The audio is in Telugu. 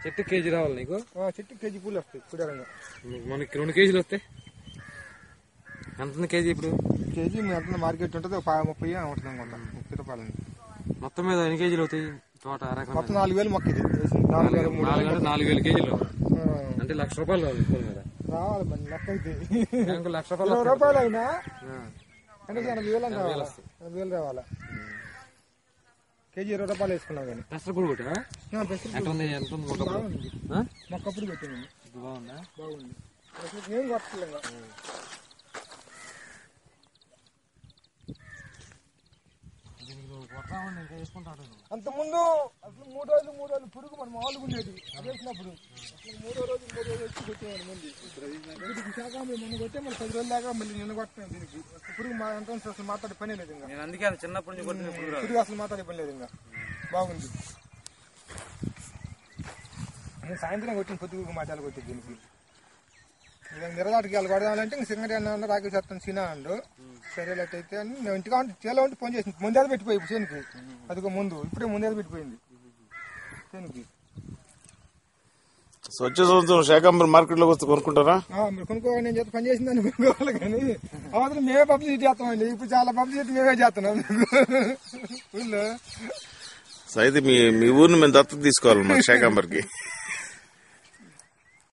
చెట్టు కేజీ రావాలి నీకు? చెట్టు కేజీ పూలు వస్తాయి కుడారంగా. మనకి 2 కేజీలు వస్తాయి. ఎంత ఉంది కేజీ ఇప్పుడు? కేజీ ఎంత మార్కెట్ ఉంటుంది 30 ఉంటుంది అనుకుంటా, 30 రూపాయలు. మొత్తం మీద ఎన్ని కేజీలు అవుతాయి తోట? మొత్తం 4000 మొక్క ఇది. 4,000 కేజీలు అంటే 1,00,000 రూపాయలు రావాలి. మరి లెక్క అయితే 1,00,000 రూపాయలు అయినా అంటే 80,000 రావాలి. 80,000 రావాలా? కేజీ 20 రూపాయలు వేసుకున్నాం కానీ. పెసరపూడి కొట్టా? మొక్కప్పుడు పెట్టింది. బాగుందా? బాగుంది. ఏం కొట్టలేదు. అంత ముందు అసలు 3 రోజులు పురుగు మనం మామూలుగా ఉండేది. అది వేసినప్పుడు అసలు 3వ రోజు వచ్చి కొట్టేవాడు. మళ్ళీ శాఖాంబరి మొన్న కొట్టే మళ్ళీ 10 రోజుల దాకా మళ్ళీ నిన్న కొట్టాను. దీనికి పురుగు మా ఎంత అసలు మాట్లాడే పని లేదు. ఇంకా అందుకే చిన్నప్పటి నుంచి కొట్టిన పురుగు అసలు మాట్లాడే పని లేదు. ఇంకా బాగుంది. నేను సాయంత్రం కొట్టిన పొద్దుగు మాటలు కొట్టింది. దీనికి నిరదాటికి వాళ్ళు కొడదామంటే ఇంక సింగటి అన్న రాకి చేస్తాను సినా అండు. సరేలైతే అని నేను ఇంటికా చేలో ఉంటే ఫోన్ చేసింది. ముందేది పెట్టిపోయి చేనికి అదిగో ముందు ఇప్పుడే ముందేది పెట్టిపోయింది చేనికి. వచ్చే సంవత్సరం శాకాంబరి మార్కెట్ లోకి వస్తే కొనుక్కుంటారా? మీరు కొనుక్కోవాలి. నేను చేత పని చేసిందని కొనుక్కోవాలి. కానీ అవతల మేమే పబ్లిసిటీ చేస్తామండి. ఇప్పుడు చాలా పబ్లిసిటీ మేమే చేస్తున్నాం ఊళ్ళో. అయితే మీ ఊరిని మేము దత్తత తీసుకోవాలి శాకాంబరికి.